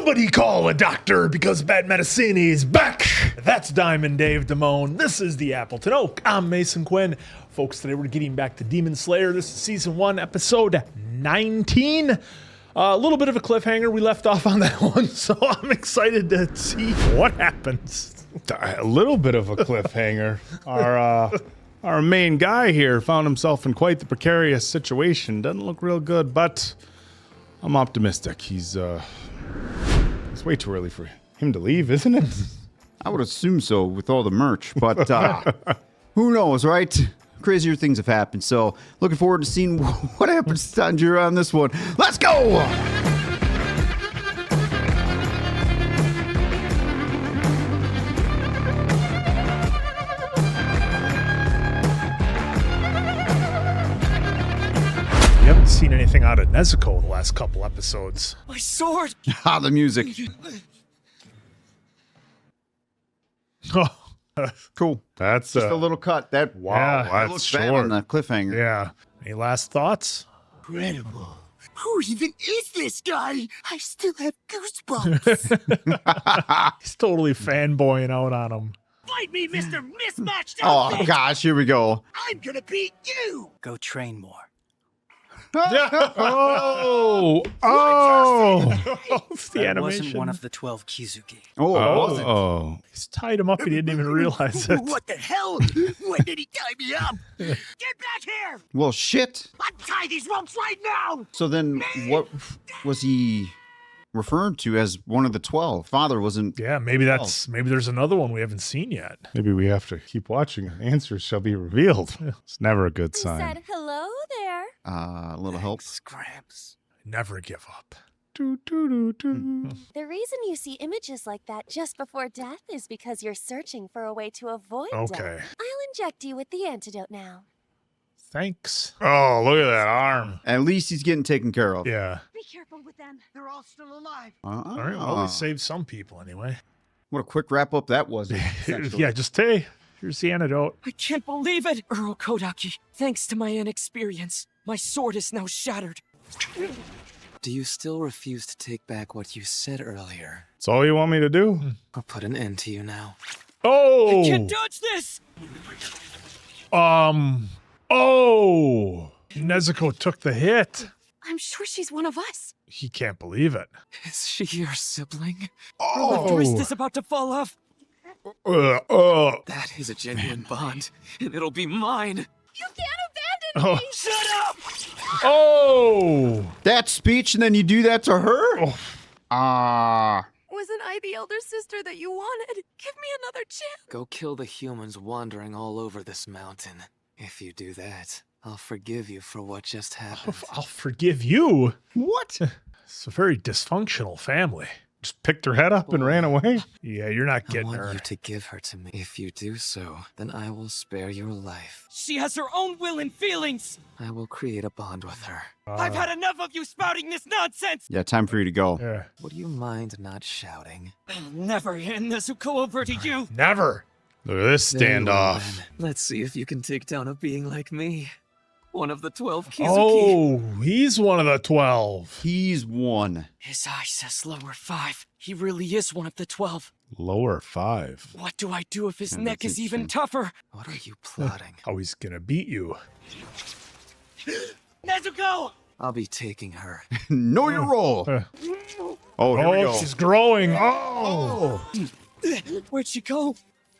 Somebody call a doctor because bad medicine is back. That's Diamond Dave Damone. This is the Appleton Oak. I'm Mason Quinn. Folks, today we're getting back to Demon Slayer. This is season 1, episode 19. A little bit of a cliffhanger. We left off on that one, so I'm excited to see what happens. A little bit of a cliffhanger. Our main guy here found himself in quite the precarious situation. Doesn't look real good, but I'm optimistic. It's way too early for him to leave, isn't it? I would assume so with all the merch, but who knows, right? Crazier things have happened, so looking forward to seeing what happens to Tanjiro on this one. Let's go! We haven't seen anything out of Nezuko the last couple episodes. My sword! Ah, the music. Cool. That's Just a little cut. That wow, looks that's bad on short. the cliffhanger. Yeah. Any last thoughts? Incredible. Who even is this guy? I still have goosebumps. He's totally fanboying out on him. Fight me, Mr. Mismatched Oh Outfit! gosh, here we go. I'm gonna beat you! Go train more. Oh! It's the I animation. wasn't one of the 12 Kizuki. Oh. He's tied him up. He didn't even realize it. What the hell? When did he tie me up? Get back here! Well, shit. Untie these ropes right now! So then, what was he referring to as one of the 12? Father wasn't. Yeah, maybe there's another one we haven't seen yet. Maybe we have to keep watching. Answers shall be revealed. It's never a good Who sign. said hello there? A little help. Scraps. Never give up. Do, do, do, do. The reason you see images like that just before death is because you're searching for a way to avoid Okay. death. I'll inject you with the antidote now. Thanks. Oh, look at that arm. At least he's getting taken care of. Yeah. Be careful with them. They're all still alive. All right. Well, we saved some people anyway. What a quick wrap up that was. Yeah, just hey, here's the antidote. I can't believe it! Earl Kodaki, thanks to my inexperience, my sword is now shattered. Do you still refuse to take back what you said earlier? That's all you want me to do? I'll put an end to you now. Oh! Can't dodge this! Oh! Nezuko took the hit. I'm sure she's one of us. He can't believe it. Is she your sibling? Her left wrist is about to fall off. That is a genuine bond, and it'll be mine. You can't abandon me! Shut up! Oh! That speech, and then you do that to her? Wasn't I the elder sister that you wanted? Give me another chance. Go kill the humans wandering all over this mountain. If you do that, I'll forgive you for what just happened. I'll forgive you. What? It's a very dysfunctional family. Just picked her head up and ran away. Yeah, you're not I getting want her. you to give her to me. If you do so, then I will spare your life. She has her own will and feelings. I will create a bond with her. I've had enough of you spouting this nonsense. Yeah, time for you to go. Yeah. Would you mind not shouting? I'll never hand Nezuko over to you. Never. Look at this Very well, standoff. then. Let's see if you can take down a being like me. One of the 12 Kizuki. Oh, he's one of the 12. He's one. His eye says lower 5. He really is one of the 12. Lower 5. What do I do if his Yeah, neck that's is even interesting. tougher? What are you plotting? How he's gonna beat you. Nezuko! I'll be taking her. Know your role. Oh, here we go. She's growing. Oh. Where'd she go?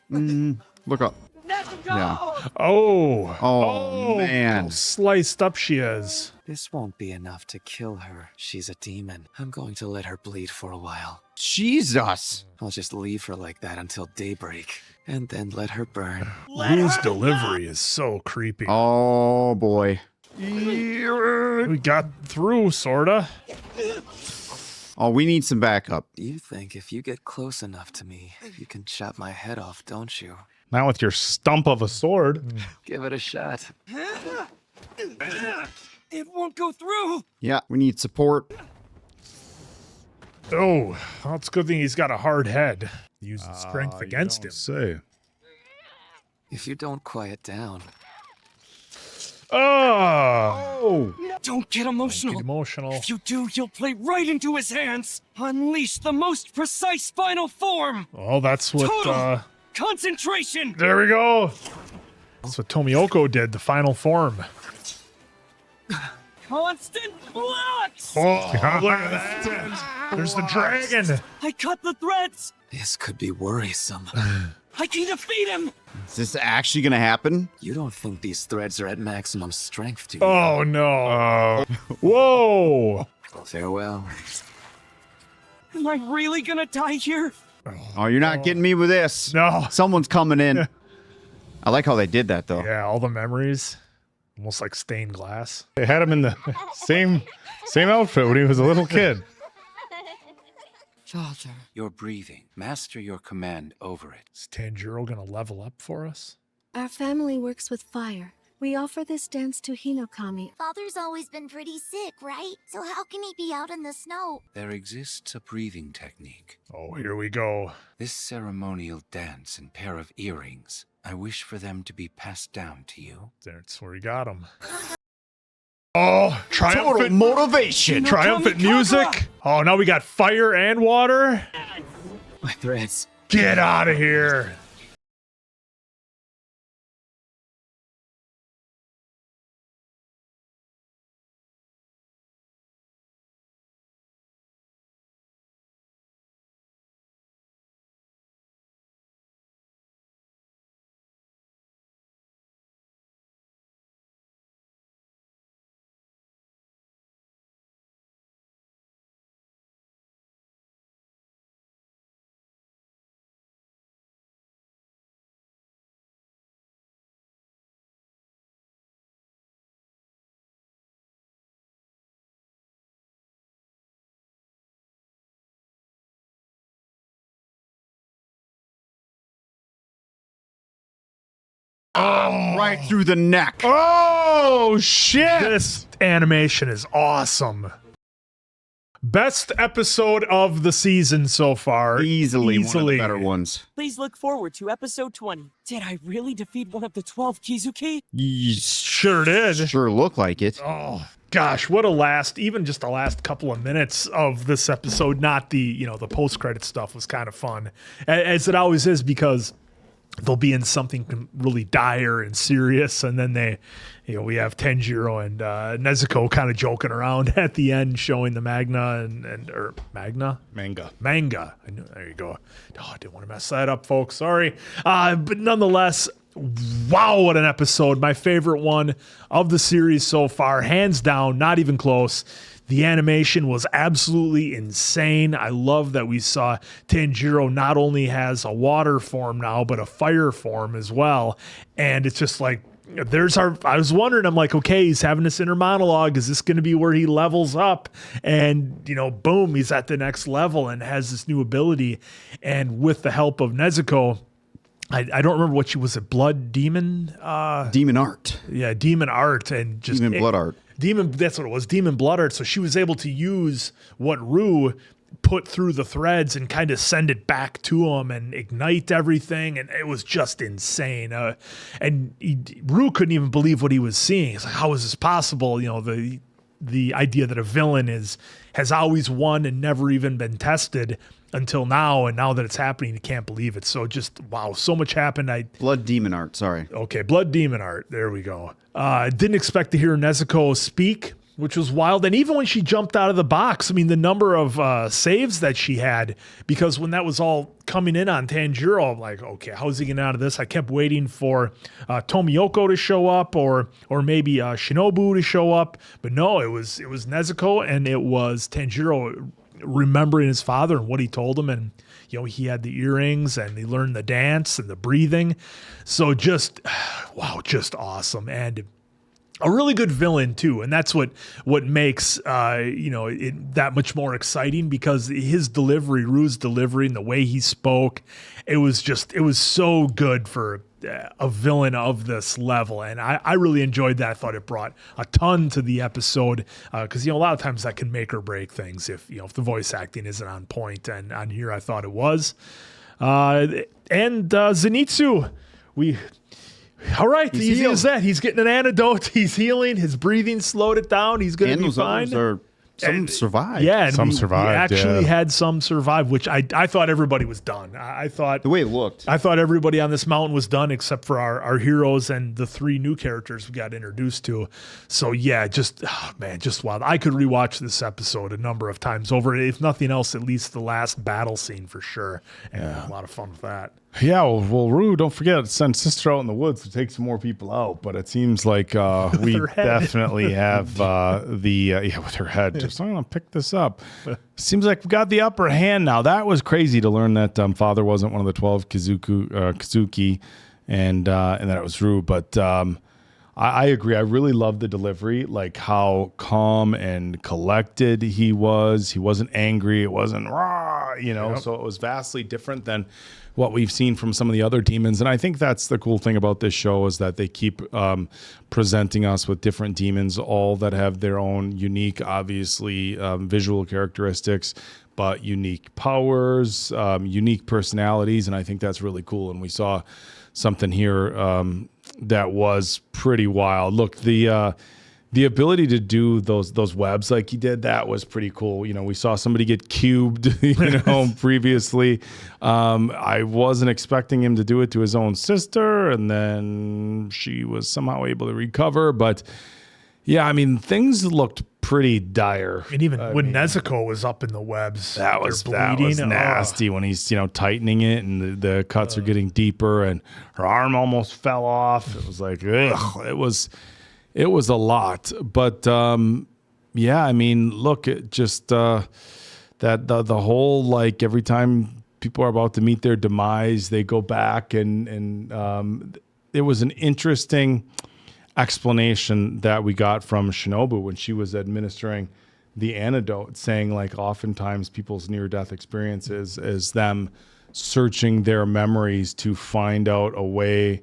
Look up. Nezuko! Yeah. Oh. Oh, man. How sliced up she is. This won't be enough to kill her. She's a demon. I'm going to let her bleed for a while. Jesus. I'll just leave her like that until daybreak, and then let her burn. Rue's delivery is so creepy. Oh, boy. We got through, sorta. Oh, we need some backup. You think if you get close enough to me, you can chop my head off, don't you? Not with your stump of a sword. Give it a shot. It won't go through! Yeah, we need support. Oh, well, it's a good thing he's got a hard head. Using strength against him. Say. If you don't quiet down, Oh! Don't get emotional. Get emotional. If you do, you'll play right into his hands. Unleash the most precise final form. Oh, that's what. Total concentration. There we go. That's what Tomioka did. The final form. Constant flux. Oh, look at that. There's the dragon. I cut the threads. This could be worrisome. I can defeat him. Is this actually going to happen? You don't think these threads are at maximum strength, do you? Oh no. Whoa. Farewell. Am I really gonna die here? Oh, you're not getting me with this. No. Someone's coming in. I like how they did that, though. Yeah, all the memories. Almost like stained glass. They had him in the same outfit when he was a little kid. Father. Your breathing. Master your command over it. Is Tanjiro gonna level up for us? Our family works with fire. We offer this dance to Hinokami. Father's always been pretty sick, right? So how can he be out in the snow? There exists a breathing technique. Oh, here we go. This ceremonial dance and pair of earrings, I wish for them to be passed down to you. That's where he got him. Oh, Total triumphant motivation. triumphant music. Oh, now we got fire and water. My threads. Get out of here. Right through the neck. Oh, shit. This animation is awesome. Best episode of the season so far. Easily one of the better ones. Please look forward to episode 20. Did I really defeat one of the 12 Kizuki? Sure did. Sure look like it. Oh, gosh, what a last, even just the last couple of minutes of this episode, not the, the post-credit stuff was kind of fun, as it always is, because they'll be in something really dire and serious, and then we have Tenjiro and Nezuko kind of joking around at the end, showing the manga. There you go. Oh, I didn't want to mess that up, folks. Sorry. But nonetheless, wow, what an episode. My favorite one of the series so far, hands down, not even close. The animation was absolutely insane. I love that we saw Tanjiro not only has a water form now, but a fire form as well. And it's just like, I was wondering, I'm like, okay, he's having this inner monologue. Is this going to be where he levels up? And, boom, he's at the next level and has this new ability. And with the help of Nezuko, I don't remember what she was, Blood Demon? Demon art. Yeah, Demon Art. And just Demon Blood Art. That's what it was, Demon Blood Art. So she was able to use what Rue put through the threads and kind of send it back to him and ignite everything. And it was just insane. Rue couldn't even believe what he was seeing. He's like, how is this possible? The idea that a villain has always won and never even been tested until now, and now that it's happening, you can't believe it. So just, wow, so much happened. Blood Demon Art, sorry. Okay, Blood Demon Art. There we go. Didn't expect to hear Nezuko speak, which was wild. And even when she jumped out of the box, I mean, the number of saves that she had, because when that was all coming in on Tanjiro, I'm like, okay, how's he getting out of this? I kept waiting for Tomioka to show up or maybe Shinobu to show up. But no, it was Nezuko, and it was Tanjiro remembering his father and what he told him. And, he had the earrings and he learned the dance and the breathing. So just, wow, just awesome. And a really good villain too, and that's what makes it that much more exciting, because his delivery, Rue's delivery, and the way he spoke, it was so good for a villain of this level, and I really enjoyed that. I thought it brought a ton to the episode, because a lot of times that can make or break things if the voice acting isn't on point, and on here I thought it was. And Zenitsu, All right, He's easy healed. as that. He's getting an antidote. He's healing. His breathing slowed it down. He's going to And be those fine. others some survived. Yeah, and Some we survived, actually yeah. had some survive, which I thought everybody was done. I thought The way it looked. I thought everybody on this mountain was done except for our heroes and the 3 new characters we got introduced to. So yeah, just wild. I could rewatch this episode a number of times over. If nothing else, at least the last battle scene for sure. And a lot of fun with that. Yeah, well, Rue, don't forget, send sister out in the woods to take some more people out. But it seems like we her head. definitely have with her head. Just I'm gonna pick this up. Seems like we got the upper hand now. That was crazy to learn that father wasn't one of the 12 Kazuki, and that it was Rue. But I agree. I really love the delivery, like how calm and collected he was. He wasn't angry. It wasn't rah, So it was vastly different than what we've seen from some of the other demons. And I think that's the cool thing about this show is that they keep presenting us with different demons, all that have their own unique, obviously, visual characteristics, but unique powers, unique personalities. And I think that's really cool. And we saw something here that was pretty wild. Look, the ability to do those webs like he did, that was pretty cool. We saw somebody get cubed, previously. I wasn't expecting him to do it to his own sister, and then she was somehow able to recover. But yeah, I mean, things looked pretty dire. And even when Nezuko was up in the webs, that was bleeding. nasty when he's tightening it and the cuts are getting deeper and her arm almost fell off. It was like, ugh, it was a lot. But yeah, I mean, look, it just that the whole, like, every time people are about to meet their demise, they go back and it was an interesting explanation that we got from Shinobu when she was administering the antidote, saying like oftentimes people's near-death experiences is them searching their memories to find out a way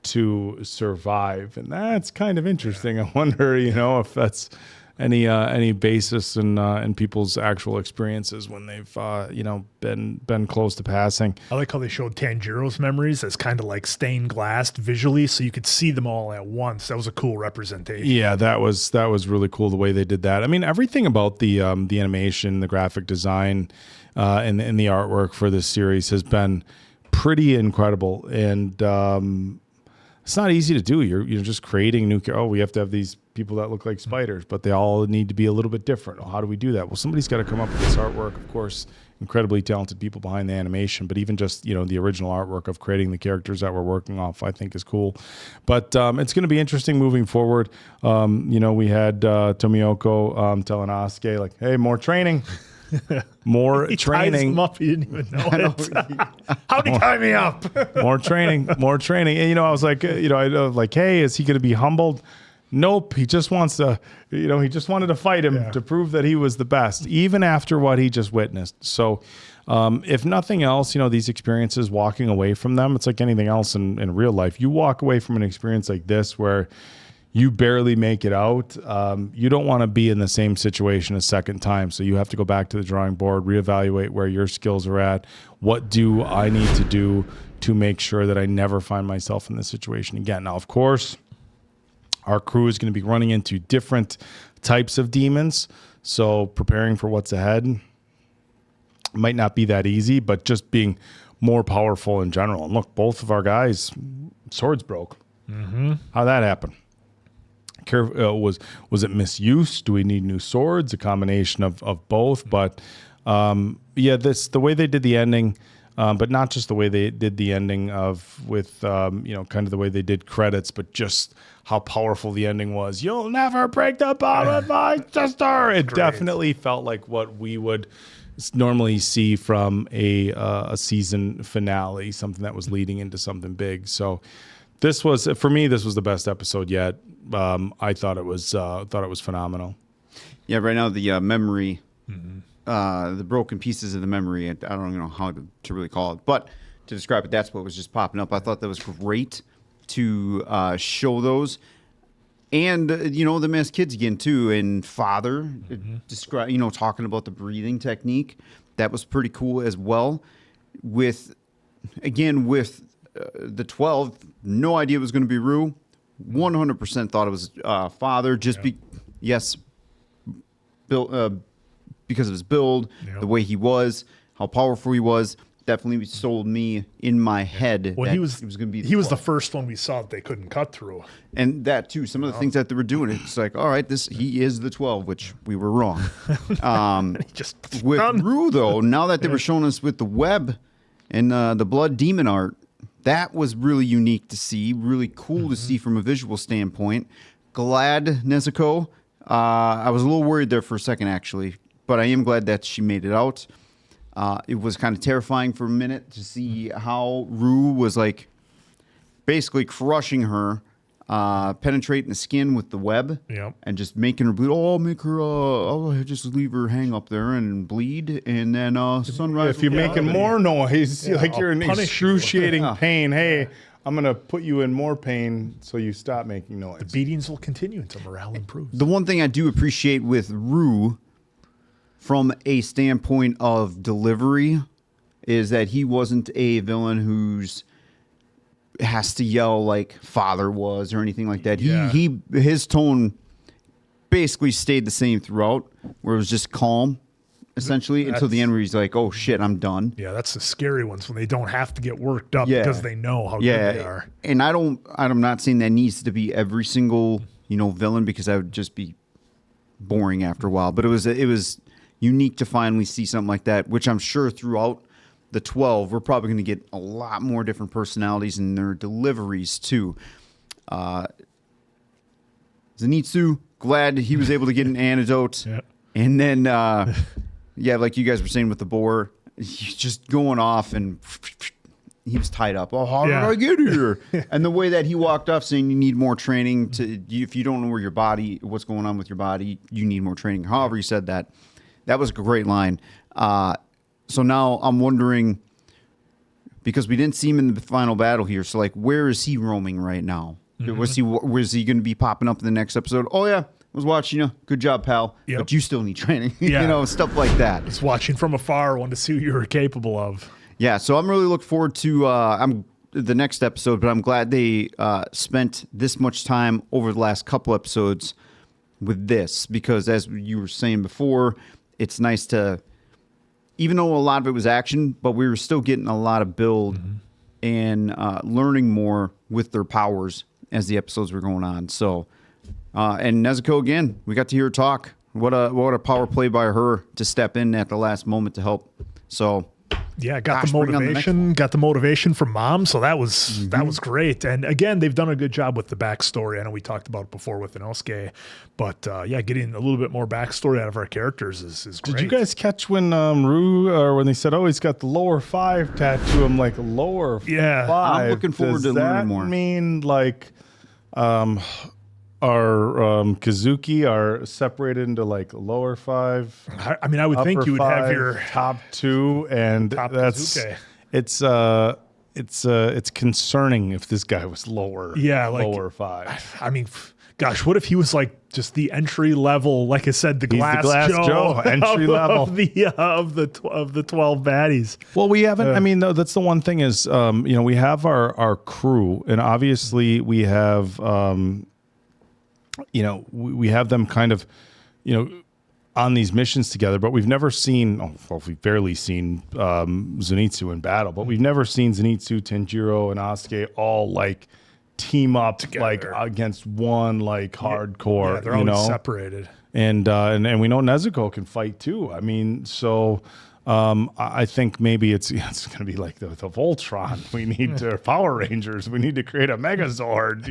to survive. And that's kind of interesting. I wonder, if that's any basis in people's actual experiences when they've been close to passing. I like how they showed Tanjiro's memories as kind of like stained glass visually, so you could see them all at once. That was a cool representation. Yeah, that was really cool the way they did that. I mean, everything about the animation, the graphic design, and the artwork for this series has been pretty incredible. And it's not easy to do. You're just creating new. We have to have these people that look like spiders, but they all need to be a little bit different. Well, how do we do that? Well, somebody's got to come up with this artwork. Of course, incredibly talented people behind the animation, but even just the original artwork of creating the characters that we're working off, I think is cool. But it's going to be interesting moving forward. We had Tomiyoko telling Asuke like, "Hey, more training." More He training. ties him up. He didn't even know it. How'd he tie me up? more training. And, I was like, I was like, hey, is he going to be humbled? Nope. He just wants to, he just wanted to fight him to prove that he was the best, even after what he just witnessed. So, if nothing else, these experiences, walking away from them, it's like anything else in real life. You walk away from an experience like this where you barely make it out. You don't want to be in the same situation a second time. So you have to go back to the drawing board, reevaluate where your skills are at. What do I need to do to make sure that I never find myself in this situation again? Now, of course, our crew is going to be running into different types of demons. So preparing for what's ahead might not be that easy, but just being more powerful in general. And look, both of our guys' swords broke. Mm-hmm. How'd that happen? Was it misuse? Do we need new swords? A combination of both. But the way they did the ending, but not just the way they did the ending with kind of the way they did credits, but just how powerful the ending was. You'll never break the bond with my sister. It definitely felt like what we would normally see from a season finale, something that was leading into something big. So this was, for me, the best episode yet. I thought it was phenomenal. Yeah, right now the memory, the broken pieces of the memory, I don't know how to really call it, but to describe it, that's what was just popping up. I thought that was great to show those. And, them as kids again, too. And Father, talking about the breathing technique. That was pretty cool as well. With the 12, no idea it was going to be Rue. 100% thought it was Father. Yes, because of his build, the way he was, how powerful he was. Definitely sold me in my head. Well, that he was going to be. He was the first one we saw that they couldn't cut through, and that too. Some of the things that they were doing, it's like, all right, he is the 12, which we were wrong. With Rue though, now that they were showing us with the web and the blood demon art, that was really unique to see, really cool to see from a visual standpoint. Glad Nezuko. I was a little worried there for a second actually, but I am glad that she made it out. It was kind of terrifying for a minute to see how Rue was like basically crushing her, penetrating the skin with the web, and just making her bleed. Oh, I'll make her. I'll just leave her hang up there and bleed, and then sunrise. If you're making more noise, like you're in excruciating pain, hey, I'm gonna put you in more pain so you stop making noise. The beatings will continue until morale improves. The one thing I do appreciate with Rue, from a standpoint of delivery, is that he wasn't a villain who's has to yell like Father was or anything like that. His tone basically stayed the same throughout, where it was just calm, essentially, until the end where he's like, "Oh shit, I'm done." Yeah, that's the scary ones when they don't have to get worked up because they know how good they are. And I'm not saying that needs to be every single villain, because that would just be boring after a while. But it was unique to finally see something like that, which I'm sure throughout the 12, we're probably going to get a lot more different personalities in their deliveries too. Zenitsu, glad he was able to get an antidote. And then, like you guys were saying with the boar, he's just going off and he was tied up. Oh, how did I get here? And the way that he walked off saying you need more training if you don't know what's going on with your body, you need more training. However he said that. That was a great line. So now I'm wondering, because we didn't see him in the final battle here, so like, where is he roaming right now? Was he going to be popping up in the next episode? Oh yeah, I was watching you. Good job, pal. But you still need training. Stuff like that. Just watching from afar, wanted to see what you were capable of. Yeah, so I'm really looking forward to the next episode, but I'm glad they spent this much time over the last couple episodes with this, because as you were saying before, it's nice to, even though a lot of it was action, but we were still getting a lot of build and learning more with their powers as the episodes were going on. So, and Nezuko, again, we got to hear her talk. What a power play by her to step in at the last moment to help. So, yeah, got the motivation from Mom, so that was great. And again, they've done a good job with the backstory. I know we talked about it before with Inosuke, but getting a little bit more backstory out of our characters is great. Did you guys catch when Rue, or when they said, "Oh, he's got the lower 5 tattoo"? I'm like, lower 5. I'm looking forward to learning more. Does that mean like our Kazuki are separated into like lower 5? I mean, I would think you would 5, have your top 2, and that's Kazuke. It's concerning if this guy was lower. Yeah, like, lower 5. I mean, gosh, what if he was like just the entry level? Like I said, the glass Joe entry level of the 12 baddies. Well, we haven't. I mean, that's the one thing is, we have our crew, and obviously we have. We have them kind of, on these missions together, but we've never seen, we've barely seen Zenitsu in battle, but we've never seen Zenitsu, Tanjiro, and Asuke all like team up together, like against one like hardcore. Yeah, they're always separated. And we know Nezuko can fight too. I mean, so I think maybe it's going to be like the Voltron. We need to Power Rangers. We need to create a Megazord,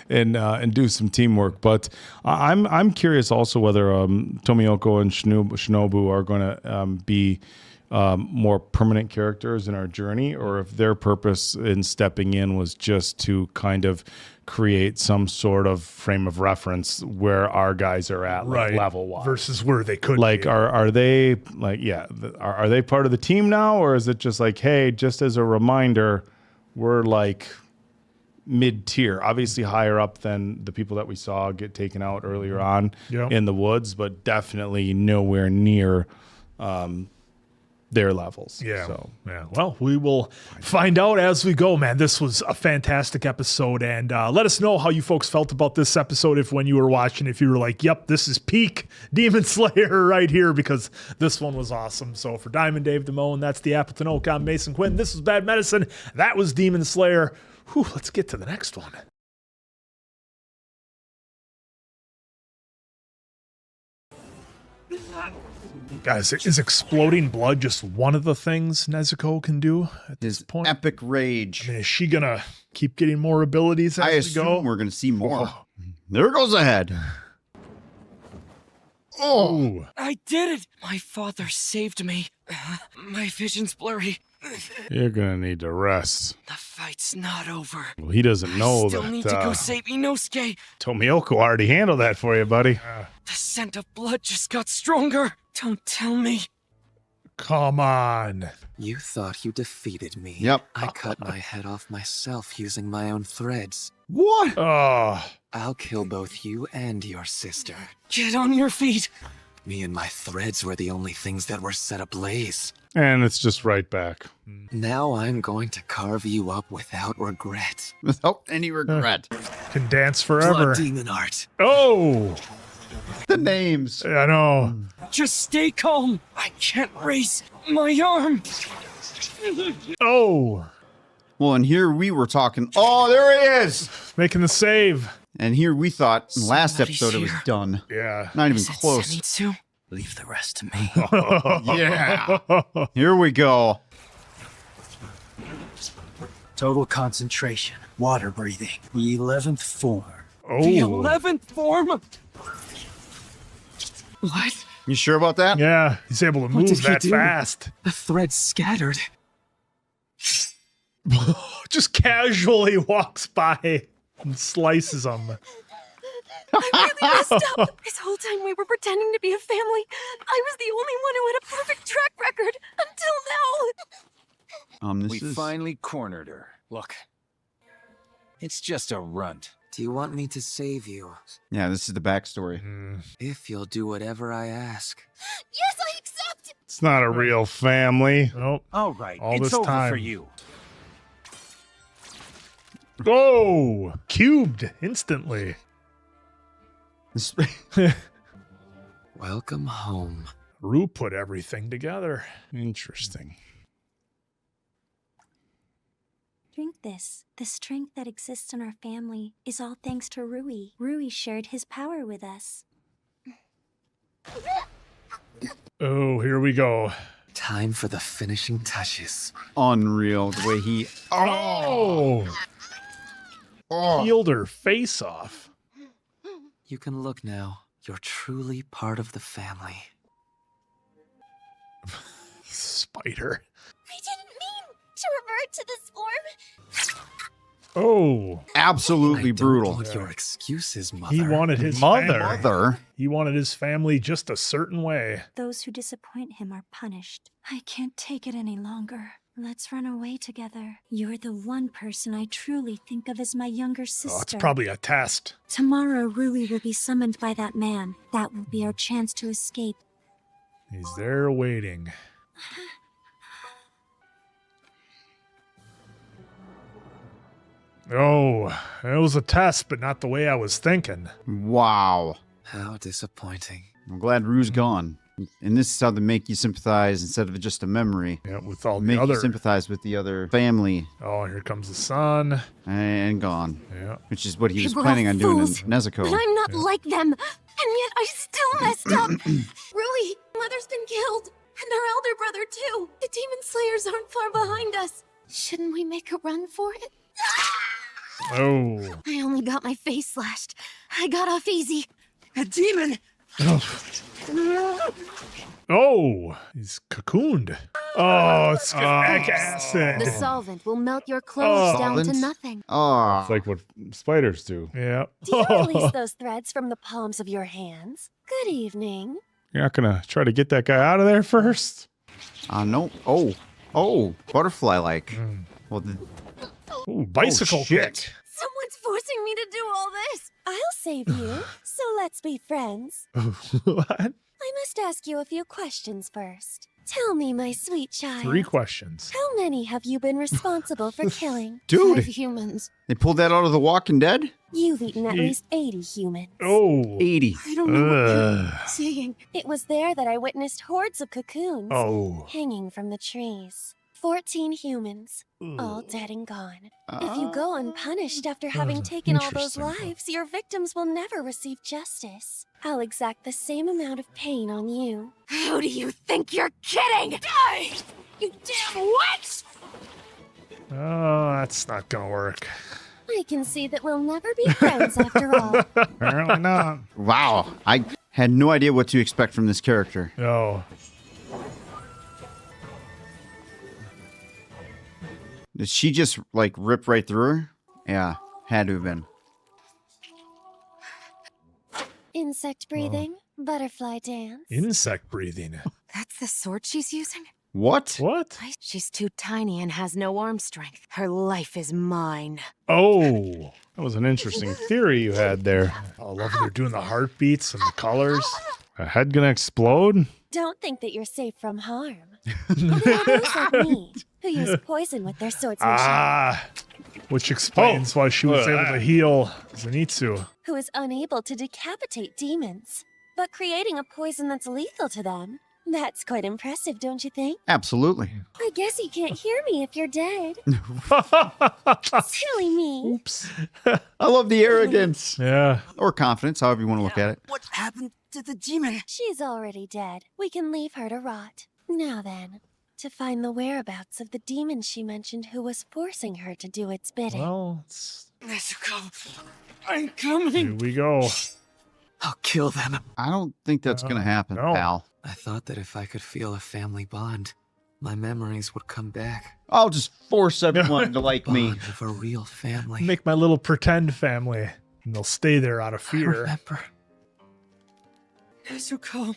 and do some teamwork. But I'm curious also whether Tomiyoko and Shinobu are going to be more permanent characters in our journey, or if their purpose in stepping in was just to kind of create some sort of frame of reference where our guys are at, like level wise, versus where they could like be. Are they like are they part of the team now, or is it just like, hey, just as a reminder, we're like mid-tier, obviously higher up than the people that we saw get taken out earlier on in the woods, but definitely nowhere near their levels. Yeah. So Yeah. Well, we will find out as we go, man. This was a fantastic episode. And let us know how you folks felt about this episode if when you were watching, if you were like, yep, this is peak Demon Slayer right here, because this one was awesome. So for Diamond Dave Damone, that's the Appleton Oak. I'm Mason Quinn. This was Bad Medicine. That was Demon Slayer. Whew, let's get to the next one. Guys, is exploding blood just one of the things Nezuko can do at this point? Epic rage. I mean, is she gonna keep getting more abilities as I we assume go? we're gonna see more. There goes the head. Oh, I did it! My father saved me. My vision's blurry. you're gonna need to rest. The fight's not over. Well, he doesn't know Still need to go save Inosuke. Tomioka already handled that for you, buddy. The scent of blood just got stronger. Don't tell me. come on. You thought you defeated me. Yep. I cut my head off myself using my own threads. What? Oh, I'll kill both you and your sister. Get on your feet. Me and my threads were the only things that were set ablaze. And it's just right back. Now I'm going to carve you up without regret. Without any regret. can dance forever. Blood demon art. Oh, The names. I know. Just stay calm. I can't raise my arm. Oh, Well, and here we were talking. Oh, there he is. making the save. And here we thought in the last Somebody's episode it was here. done. Yeah. Not even Is it close. Zenitsu? Leave the rest to me. Yeah. Here we go. Total concentration. Water breathing. The 11th form. Oh, The 11th form? What? You sure about that? yeah. He's able to move did he that do? fast. The thread's scattered. Just casually walks by and slices them. I really messed up. This whole time we were pretending to be a family. I was the only one who had a perfect track record until now. We finally cornered her. Look, it's just a runt. Do you want me to save you? Yeah, this is the backstory. If you'll do whatever I ask. Yes, I accept! It's not a real family. Nope. All right, All it's this over time. for you. Oh, cubed instantly. Welcome home. Rue put everything together. Interesting. Drink this. The strength that exists in our family is all thanks to Rui. Rui shared his power with us. Oh, here we go. Time for the finishing touches. Unreal the way he. Oh, peeled her face off. You can look now. You're truly part of the family. Spider. I didn't mean to revert to this form. Oh, Absolutely I brutal. don't want your excuses, mother. he wanted his Mother. family. Mother. He wanted his family just a certain way. Those who disappoint him are punished. I can't take it any longer. Let's run away together. You're the one person I truly think of as my younger sister. Oh, it's probably a test. Tomorrow, Rui will be summoned by that man. That will be our chance to escape. He's there waiting. Oh, it was a test, but not the way I was thinking. Wow. How disappointing. I'm glad Rue's gone. And this is how they make you sympathize instead of just a memory. Yeah, with all the Make other. you sympathize with the other family Oh, here comes the sun. and gone. Yeah. Which is what he was They were planning all on doing in fools, Nezuko. But I'm not like them. And yet I still messed up. Rui, Mother's been killed. And our elder brother, too. The Demon Slayers aren't far behind us. Shouldn't we make a run for it? Oh. I only got my face slashed. I got off easy. A demon! Oh, he's cocooned. Oh, it's uric acid. The solvent will melt your clothes down to Solvent? nothing. Oh. It's like what spiders do. Yeah. Do you release those threads from the palms of your hands? Good evening. You're not gonna try to get that guy out of there first? No. Oh. Oh. Butterfly-like. Well, Ooh, bicycle shit. kick. Someone's forcing me to do all this. I'll save you, so let's be friends. What? I must ask you a few questions first. Tell me, my sweet child. 3 questions. How many have you been responsible for killing? Dude. 5 humans. They pulled that out of The Walking Dead? You've eaten at least 80 humans. Oh. 80. I don't know what you're saying. It was there that I witnessed hordes of cocoons hanging from the trees. 14 humans, all dead and gone. If you go unpunished after having taken all those lives, your victims will never receive justice. I'll exact the same amount of pain on you. Who do you think you're kidding? Die! You damn witch! Oh, that's not gonna work. I can see that we'll never be friends after all. Apparently not. Wow. I had no idea what to expect from this character. Oh. Did she just, like, rip right through her? Yeah, had to have been. Insect breathing, butterfly dance. Insect breathing. That's the sword she's using? What? What? She's too tiny and has no arm strength. Her life is mine. Oh. That was an interesting theory you had there. I love when they're doing the heartbeats and the colors. A head gonna explode? Don't think that you're safe from harm. There are those like me who use poison with their swordsmanship. Which explains why she was able to heal Zenitsu. Who is unable to decapitate demons, but creating a poison that's lethal to them. That's quite impressive, don't you think? Absolutely. I guess you can't hear me if you're dead. Silly me. Oops. I love the arrogance. Yeah. Or confidence, however you want to look at it. What happened to the demon? She's already dead. We can leave her to rot. Now then, to find the whereabouts of the demon she mentioned who was forcing her to do its bidding. Well, Nezuko, I'm coming. here we go. I'll kill them. I don't think that's going to happen, no. pal. I thought that if I could feel a family bond, my memories would come back. I'll just force everyone to like me. Bond of a real family. Make my little pretend family. And they'll stay there out of I fear. remember. Nezuko.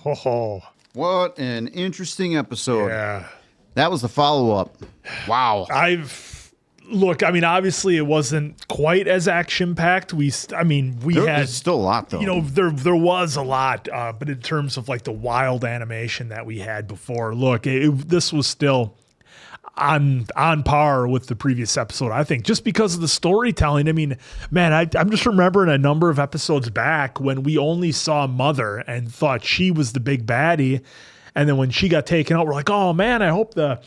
Oh, What an interesting episode. yeah. That was the follow-up. Wow. Look, I mean, obviously it wasn't quite as action-packed. We There's had still a lot, though. You know, there was a lot, but in terms of like the wild animation that we had before, look, this was still on par with the previous episode, I think, just because of the storytelling. I mean, man, I'm just remembering a number of episodes back when we only saw Mother and thought she was the big baddie. And then when she got taken out, we're like, oh man, I hope the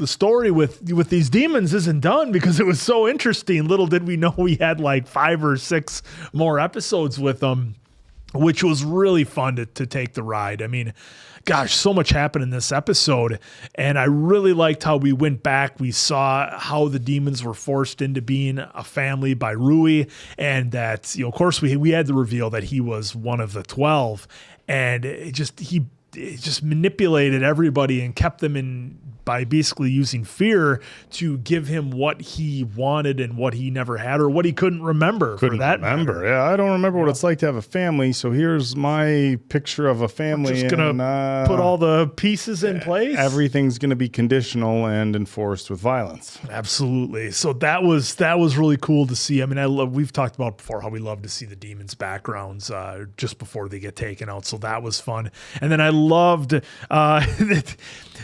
story with these demons isn't done, because it was so interesting. Little did we know we had like 5 or 6 more episodes with them, which was really fun to take the ride. I mean, gosh, so much happened in this episode. And I really liked how we went back. We saw how the demons were forced into being a family by Rui. And that, of course, we had the reveal that he was one of the 12. And it just manipulated everybody and kept them in by basically using fear to give him what he wanted and what he never had, or what he couldn't remember. Yeah, I don't remember what it's like to have a family. So here's my picture of a family. Just gonna put all the pieces in place. Everything's gonna be conditional and enforced with violence. Absolutely. So that was really cool to see. I mean, we've talked about before how we love to see the demons' backgrounds just before they get taken out. So that was fun. And then I loved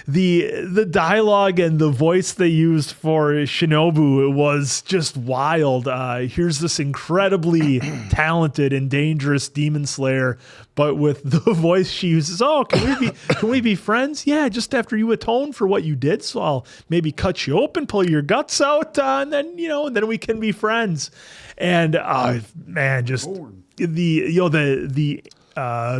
the dialogue and the voice they used for Shinobu. It was just wild. Here's this incredibly talented and dangerous demon slayer, but with the voice she uses. Oh, can we be friends? Yeah, just after you atone for what you did, so I'll maybe cut you open, pull your guts out, and then then we can be friends. And man, just the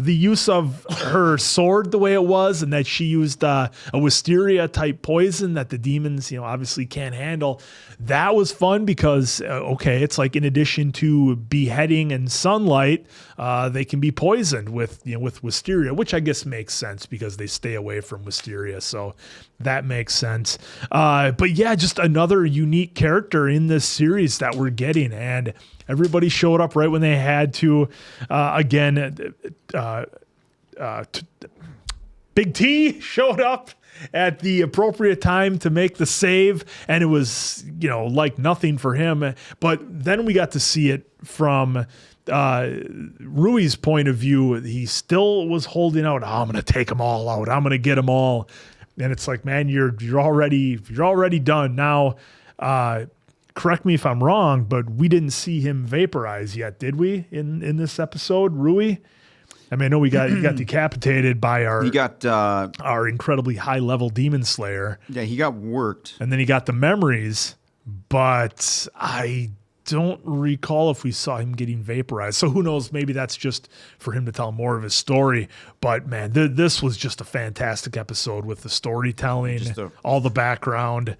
use of her sword the way it was, and that she used a wisteria type poison that the demons obviously can't handle. That was fun because it's like, in addition to beheading and sunlight, they can be poisoned with wisteria, which I guess makes sense because they stay away from wisteria, so that makes sense. But yeah, just another unique character in this series that we're getting, and everybody showed up right when they had to. Big T showed up at the appropriate time to make the save, and it was like nothing for him. But then we got to see it from Rui's point of view, he still was holding out. Oh, I'm going to take them all out. I'm going to get them all. And it's like, man, you're already done now. Correct me if I'm wrong, but we didn't see him vaporize yet, did we? In this episode, Rui. I mean, I know he got decapitated by our incredibly high level demon slayer. Yeah, he got worked, and then he got the memories, but I don't recall if we saw him getting vaporized. So who knows? Maybe that's just for him to tell more of his story. But man, this was just a fantastic episode with the storytelling, all the background,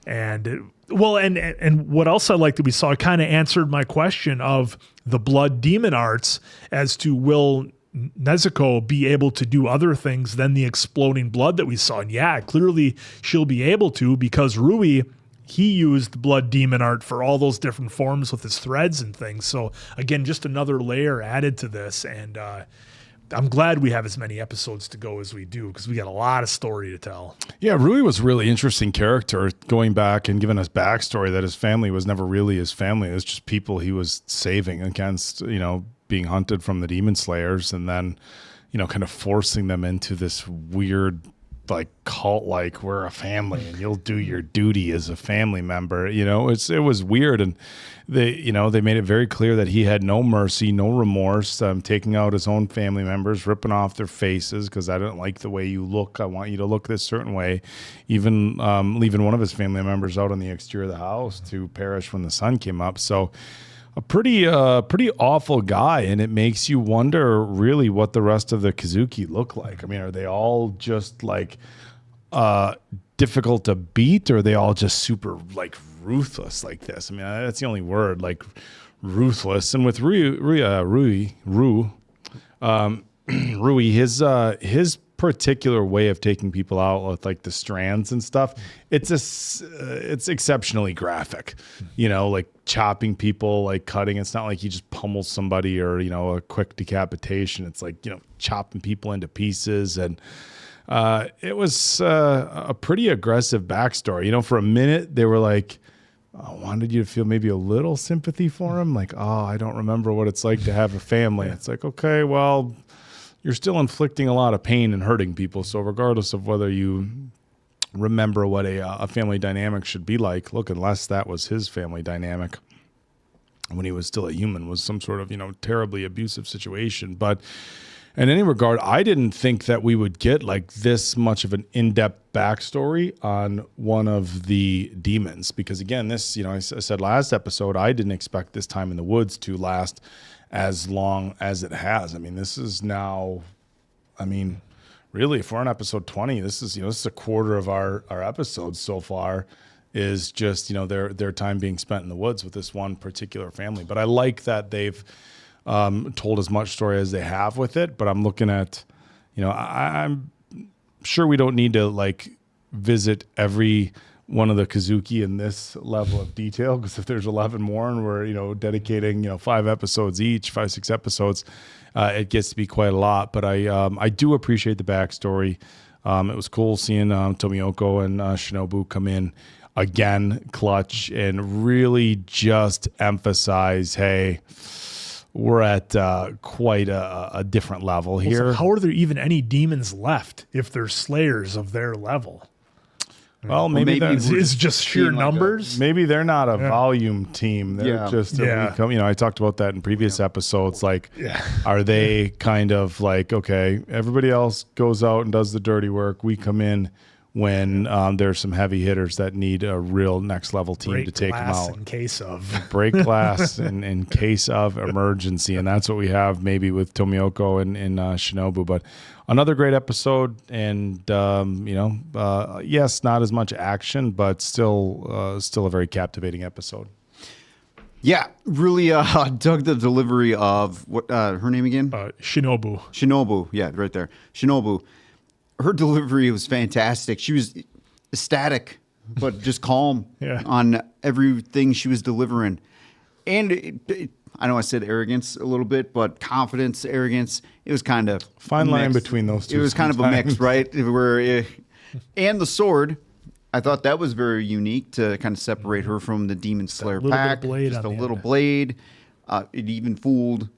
and what else I liked that we saw kind of answered my question of the blood demon arts as to will Nezuko be able to do other things than the exploding blood that we saw. And yeah, clearly she'll be able to, because Rui, he used blood demon art for all those different forms with his threads and things. So again, just another layer added to this. And I'm glad we have as many episodes to go as we do, because we got a lot of story to tell. Yeah, Rui was a really interesting character, going back and giving us backstory that his family was never really his family. It was just people he was saving against, being hunted from the demon slayers, and then, kind of forcing them into this weird, like, cult, like, we're a family and you'll do your duty as a family member. It was weird. And they made it very clear that he had no mercy, no remorse, taking out his own family members, ripping off their faces because I don't like the way you look. I want you to look this certain way. Even leaving one of his family members out on the exterior of the house to perish when the sun came up. So a pretty awful guy, and it makes you wonder really what the rest of the Kazuki look like. I mean, are they all just like difficult to beat, or are they all just super like ruthless like this? I mean, that's the only word, like ruthless. And with Rui, his particular way of taking people out with like the strands and stuff, it's exceptionally graphic, like chopping people, like cutting. It's not like he just pummels somebody or, a quick decapitation. It's like, chopping people into pieces. And it was a pretty aggressive backstory. For a minute they were like, I wanted you to feel maybe a little sympathy for him. Like, I don't remember what it's like to have a family. It's like, okay, well, you're still inflicting a lot of pain and hurting people. So regardless of whether you remember what a family dynamic should be like, look, unless that was his family dynamic when he was still a human, was some sort of, terribly abusive situation. But in any regard, I didn't think that we would get like this much of an in-depth backstory on one of the demons. Because again, this, I said last episode, I didn't expect this time in the woods to last as long as it has. I mean, this is now, really, if we're on episode 20, this is a quarter of our episodes so far is just, their time being spent in the woods with this one particular family. But I like that they've told as much story as they have with it. But I'm looking at, I'm sure we don't need to like visit every one of the Kazuki in this level of detail, because if there's 11 more and we're dedicating 5 episodes each, 5-6 episodes, it gets to be quite a lot. But I do appreciate the backstory. It was cool seeing Tomiyoko and Shinobu come in again, clutch, and really just emphasize, hey, we're at quite a different level here. So how are there even any demons left if there's slayers of their level? Well, maybe it's just sheer numbers. Maybe they're not a volume team. They're just, I talked about that in previous episodes. Like, are they kind of like, okay, everybody else goes out and does the dirty work. We come in when there's some heavy hitters that need a real next level team to take them out. In case of break glass in case of emergency. And that's what we have maybe with Tomiyoko and Shinobu. But another great episode, and yes, not as much action, but still a very captivating episode. Yeah, really dug the delivery of what her name again? Shinobu. Shinobu, yeah, right there. Shinobu. Her delivery was fantastic. She was ecstatic, but just calm on everything she was delivering. And I know I said arrogance a little bit, but confidence, arrogance, it was kind of fine line between those two. It was kind of a mix, right? And the sword, I thought that was very unique to kind of separate her from the Demon Slayer pack. Just a little blade. It even fooled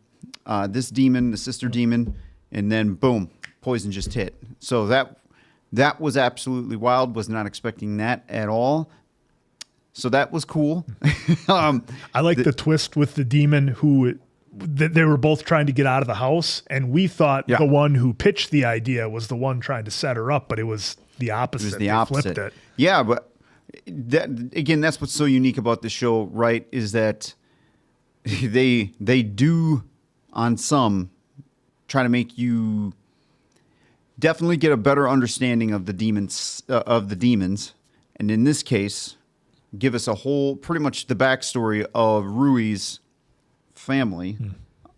this demon, the sister demon, and then boom, poison just hit. So that was absolutely wild. Was not expecting that at all. So that was cool. I like the twist with the demon who they were both trying to get out of the house, and we thought the one who pitched the idea was the one trying to set her up, but it was the opposite. It was the They opposite. flipped it. Yeah, but that's what's so unique about the show, right? Is that they do on some try to make you definitely get a better understanding of the demons, and in this case, give us a whole pretty much the backstory of Rui's family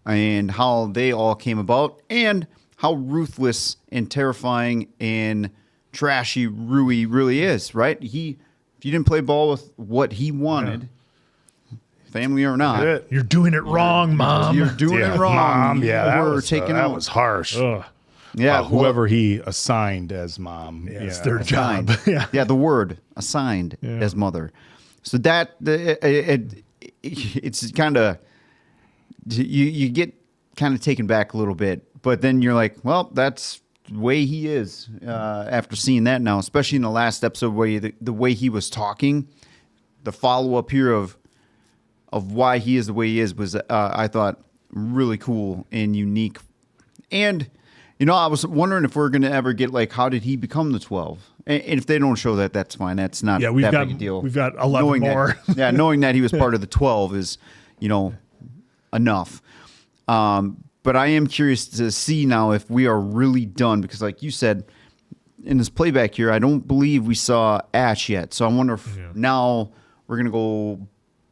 and how they all came about and how ruthless and terrifying and trashy Rui really is, right? If you didn't play ball with what he wanted, family or not, you're doing it wrong, Mom. You're doing it wrong. Mom. Yeah, that out. was harsh. Ugh. Yeah, whoever he assigned as mom. Yeah, it's their job. Yeah, the word assigned as mother. So that it's kind of you get kind of taken back a little bit, but then you're like, well, that's the way he is. After seeing that now, especially in the last episode, where the way he was talking, the follow up here of why he is the way he is was I thought really cool and unique. And I was wondering if we're going to ever get how did he become the 12? And if they don't show that, that's fine. That's not that big a deal. We've got 11 more. Knowing that he was part of the 12 is, enough. But I am curious to see now if we are really done, because like you said, in this playback here, I don't believe we saw Ash yet. So I wonder if now we're going to go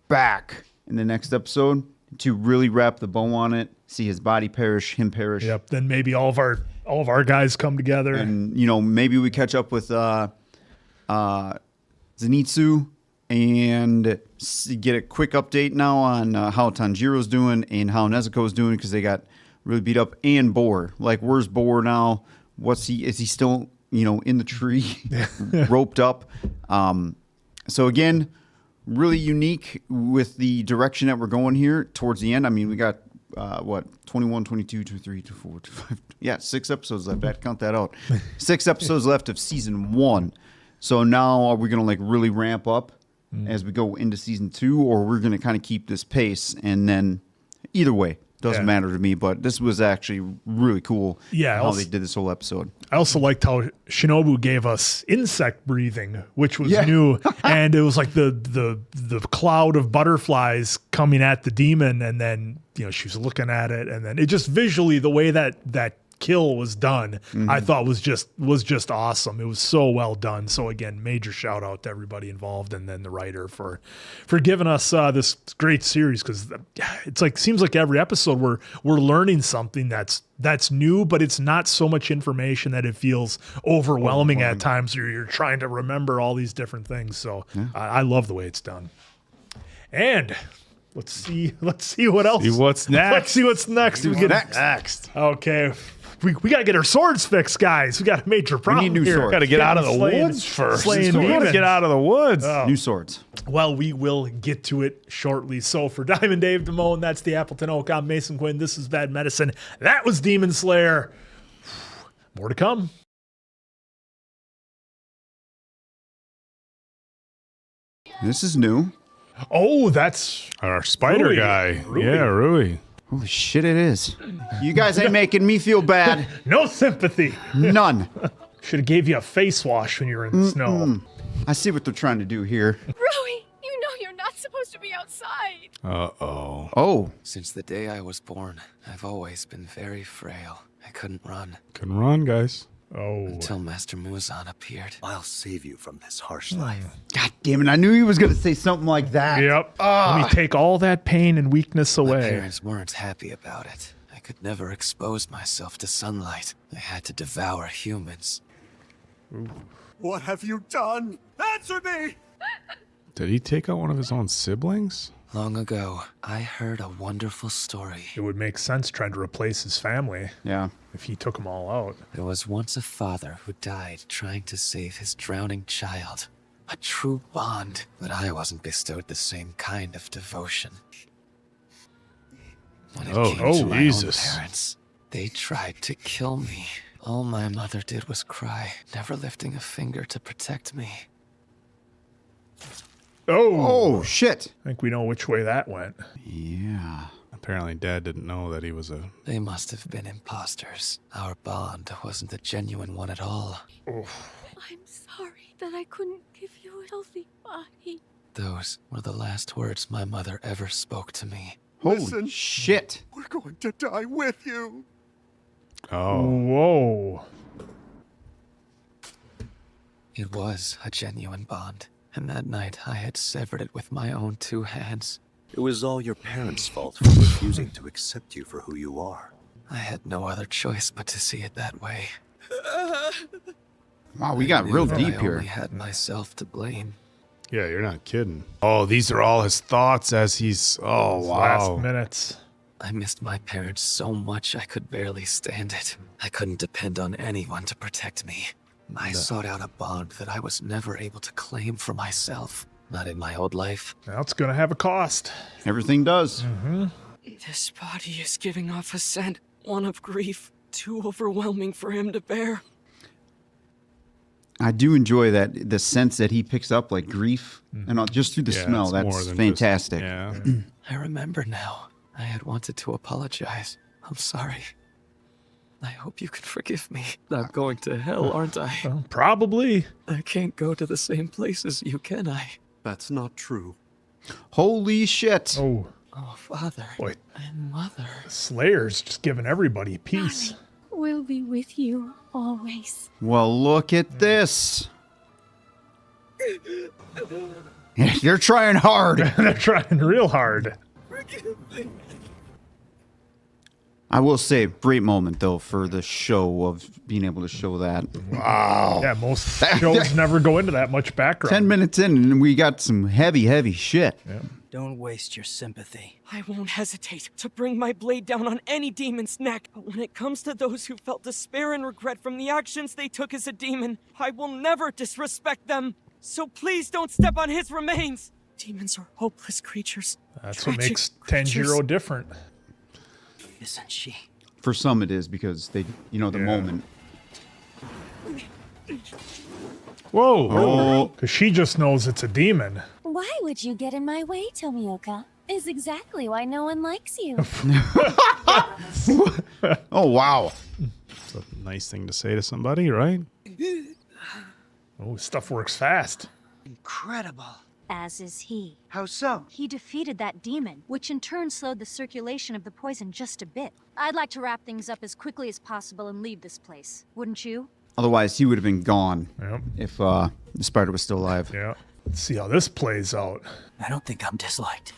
back in the next episode to really wrap the bow on it, see his body perish, him perish. Yep. Then maybe all of our guys come together, and maybe we catch up with Zenitsu and get a quick update now on how Tanjiro's doing and how Nezuko's doing, because they got really beat up. And Boar, where's Boar now? Is he still in the tree, roped up? So again, really unique with the direction that we're going here towards the end. I mean, we got 21, 22, 23, 24, 25. Yeah, 6 episodes left. I count that out. 6 episodes left of season 1. So now are we going to really ramp up as we go into season 2, or we're going to kind of keep this pace? And then either way, doesn't matter to me, but this was actually really cool. Yeah, how they did this whole episode. I also liked how Shinobu gave us insect breathing, which was new, and it was like the cloud of butterflies coming at the demon, and then she was looking at it, and then it just visually the way that kill was done, I thought was just awesome. It was so well done. So again, major shout out to everybody involved, and then the writer for giving us this great series, because it's seems like every episode we're learning something that's new, but it's not so much information that it feels overwhelming at times. You're trying to remember all these different things. So I love the way it's done. And let's see what else. See what's next. Let's see what's next. Next. Okay. We got to get our swords fixed, guys. We got a major problem. We need new here. swords. Got to get out of the woods first. Slaying We got to demons. get out of the woods. New swords. Well, we will get to it shortly. So for Diamond Dave Damone, that's the Appleton Oak. I'm Mason Quinn. This is Bad Medicine. That was Demon Slayer. More to come. This is new. Oh, that's Our spider Rui. guy. Rui. Yeah, Rui. Holy shit, it is. You guys ain't making me feel bad. no sympathy. None. Should have gave you a face wash when you were in the snow. I see what they're trying to do here. Rui, you know you're not supposed to be outside. Uh-oh. Oh. Since the day I was born, I've always been very frail. I couldn't run Can run, guys. Oh. until Master Muzan appeared. I'll save you from this harsh life. God damn it. I knew he was going to say something like that. Yep. Let me take all that pain and weakness My away. parents weren't happy about it. I could never expose myself to sunlight. I had to devour humans. What have you done? Answer me! Did he take out one of his own siblings? Long ago, I heard a wonderful story. It would make sense trying to replace his family Yeah. if he took them all out. There was once a father who died trying to save his drowning child. A true bond, but I wasn't bestowed the same kind of devotion. When it came to my own Jesus. parents, they tried to kill me. All my mother did was cry, never lifting a finger to protect me. Oh, shit. I think we know which way that went. Yeah. Apparently Dad didn't know that he was a... They must have been imposters. Our bond wasn't a genuine one at all. I'm sorry that I couldn't give you a healthy body. Those were the last words my mother ever spoke to me. Holy shit. We're going to die with you. Oh. Whoa. It was a genuine bond, and that night I had severed it with my own 2 hands. It was all your parents' fault for refusing to accept you for who you are. I had no other choice but to see it that way. Wow, we got real I deep here. only had myself to blame. Yeah, you're not kidding. Oh, these are all his thoughts as he's... Oh, wow. Last minutes. I missed my parents so much I could barely stand it. I couldn't depend on anyone to protect me. I sought out a bond that I was never able to claim for myself. Not in my old life. Now it's going to have a cost. Everything does. This body is giving off a scent, one of grief, too overwhelming for him to bear. I do enjoy that, the sense that he picks up, like grief, and just through the smell. it's more That's than fantastic. Just, yeah. I remember now. I had wanted to apologize. I'm sorry. I hope you can forgive me. I'm going to hell, aren't I? Probably. I can't go to the same place as you, can I? That's not true. Holy shit. Oh, Oh, Father boy. and Mother. Slayer's just giving everybody peace. We'll be with you always. Well, look at this. You're trying hard. They're trying real hard. I will say, great moment, though, for the show of being able to show that. Wow. Yeah, most shows never go into that much background. 10 minutes in, and we got some heavy, heavy shit. Yeah. Don't waste your sympathy. I won't hesitate to bring my blade down on any demon's neck. But when it comes to those who felt despair and regret from the actions they took as a demon, I will never disrespect them. So please don't step on his remains. Demons are hopeless creatures. That's what Tragic makes creatures. Tanjiro different. Isn't she? For some, it is because they, the moment. Whoa. Oh. Because she just knows it's a demon. Why would you get in my way, Tomioka? Is exactly why no one likes you. Oh, wow. It's a nice thing to say to somebody, right? Oh, stuff works fast. Incredible. As is he. How so? He defeated that demon, which in turn slowed the circulation of the poison just a bit. I'd like to wrap things up as quickly as possible and leave this place. Wouldn't you? Otherwise, he would have been gone Yep. if the spider was still alive. Yeah. Let's see how this plays out. I don't think I'm disliked.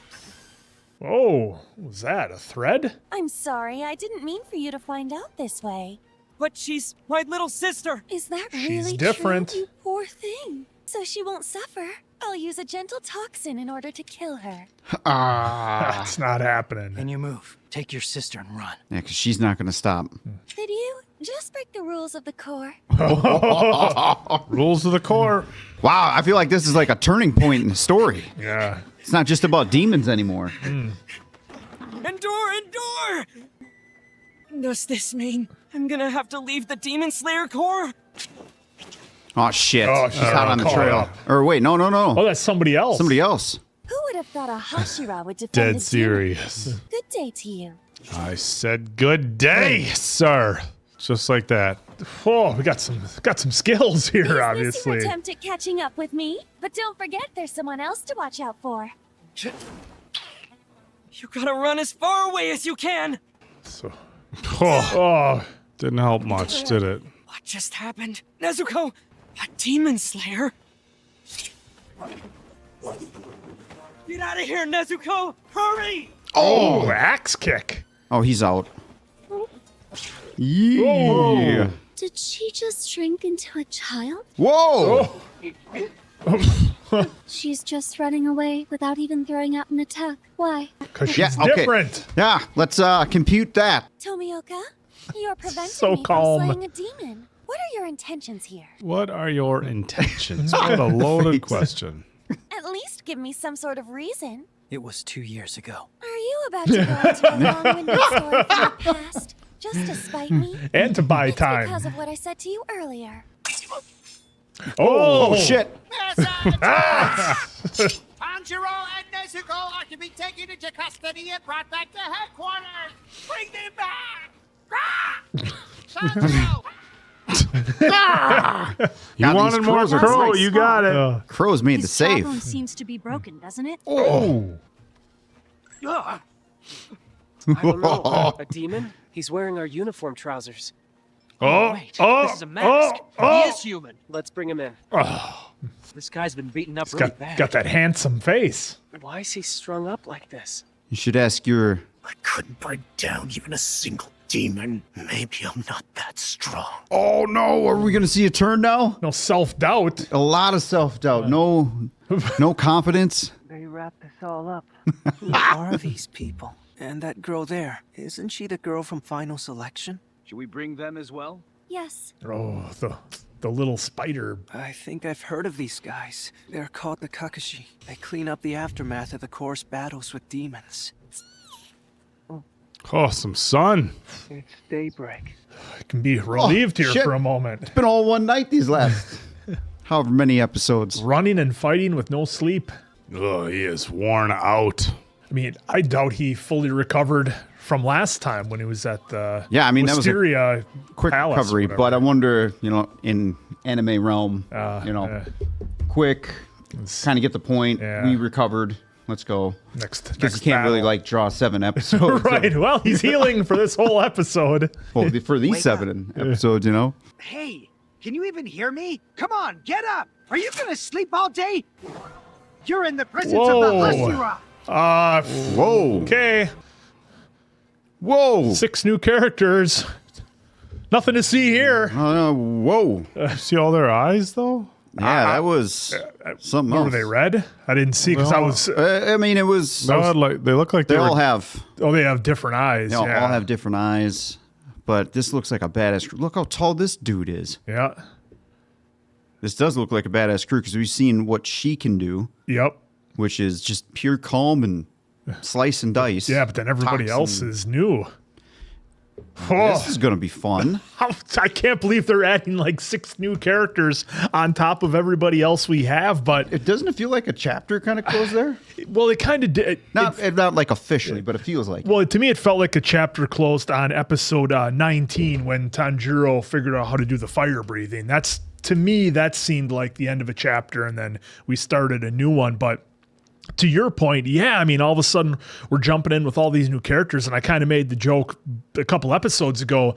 Oh, was that a thread? I'm sorry, I didn't mean for you to find out this way. But she's my little sister. Is that She's really different. true, you poor thing? So she won't suffer. I'll use a gentle toxin in order to kill her. That's not happening. And you move. Take your sister and run. Yeah, because she's not going to stop. Did you just break the rules of the core? Rules of the core. Wow, I feel like this is like a turning point in the story. Yeah. It's not just about demons anymore. Endure! Does this mean I'm gonna have to leave the Demon Slayer Corps? Oh, shit. Oh, She's out on the call trail. up. Or wait, no. Oh, that's somebody else. Somebody else. Who would have thought a Hashira would defend Dead a demon? serious. Good day to you. I said good day, sir. Just like that. Oh, we got some skills here, He's obviously. missing attempt at catching up with me, but don't forget there's someone else to watch out for. You gotta run as far away as you can! So, oh, didn't help much, did it? What just happened? Nezuko! A Demon Slayer? Get out of here, Nezuko! Hurry! Oh, axe kick. Oh, he's out. Yeah. Did she just shrink into a child? Whoa! She's just running away without even throwing out an attack. Why? Because she's different. Yeah, let's compute that. Tomioka, you're preventing So me calm. from slaying a demon. What are your intentions here? What are your intentions? What a loaded question. At least give me some sort of reason. It was 2 years ago. Are you about to go into a long-winded story from the past just to spite me? And to buy It's time. because of what I said to you earlier. Oh, shit. Tanjiro and Nezuko are to be taken into custody and brought back to headquarters. Bring them back. Tanjiro! You God, wanted these more crows are crow, great. you got it. Crows made the His save. jawbone seems to be broken, doesn't it? Oh. I don't know. A demon? He's wearing our uniform trousers. Oh, Wait, oh, this is a mask. oh, He is human. Let's bring him in. This guy's been beaten up really bad. Got that handsome face. Why is he strung up like this? You should ask your... I couldn't bring down even a single demon. Maybe I'm not that strong. Oh, no. Are we going to see a turn now? No self-doubt. A lot of self-doubt. No confidence. They wrapped this all up. Who are these people? And that girl there, isn't she the girl from Final Selection? Should we bring them as well? Yes. Oh, the little spider. I think I've heard of these guys. They're called the Kakashi. They clean up the aftermath of the course battles with demons. Oh, some sun. It's daybreak. I can be relieved here shit. for a moment. It's been all one night these last however many episodes. Running and fighting with no sleep. Oh, he is worn out. I mean, I doubt he fully recovered from last time when he was at the Yeah, I mean, that was a Wisteria quick Palace or recovery, whatever. but I wonder, in anime realm, quick, kind of get the point. Yeah. We recovered. Let's go. Next Because you can't really battle. draw 7 episodes. Right. Well, he's healing for this whole episode. Well, for these Wake 7 episodes, Hey, can you even hear me? Come on, get up. Are you going to sleep all day? You're in the presence of the Whoa. Hashira. Whoa. Okay. Whoa. 6 new characters. Nothing to see here. Whoa. See all their eyes, though? Yeah, that was something else. Were they red? I didn't see because I was. I mean, it was. They look like They were- all have. Oh, they have different eyes. They all yeah. have different eyes. But this looks like a badass crew. Look how tall this dude is. Yeah. This does look like a badass crew because we've seen what she can do. Yep. Which is just pure calm and slice and dice. Yeah, but then everybody else is new. This is going to be fun. I can't believe they're adding like 6 new characters on top of everybody else we have, but It doesn't feel like a chapter kind of closed there? well, it kind of did. Not like officially, but it feels like. Well, to me, it felt like a chapter closed on episode 19 when Tanjiro figured out how to do the fire breathing. That's, to me, that seemed like the end of a chapter, and then we started a new one. But to your point, yeah, I mean, all of a sudden we're jumping in with all these new characters, and I kind of made the joke a couple episodes ago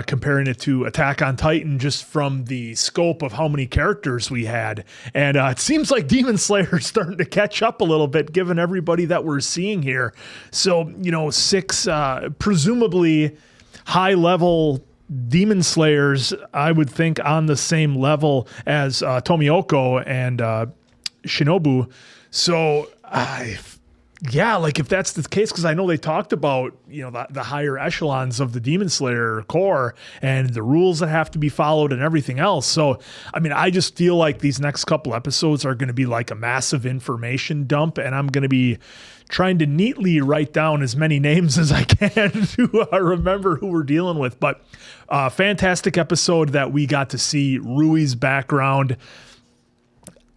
comparing it to Attack on Titan just from the scope of how many characters we had. And it seems like Demon Slayer is starting to catch up a little bit given everybody that we're seeing here. So, 6 presumably high-level Demon Slayers, I would think, on the same level as Tomioka and Shinobu. So, if that's the case, because I know they talked about, the higher echelons of the Demon Slayer core and the rules that have to be followed and everything else. So, I mean, I just feel like these next couple episodes are going to be like a massive information dump, and I'm going to be trying to neatly write down as many names as I can to remember who we're dealing with. But fantastic episode that we got to see Rui's background.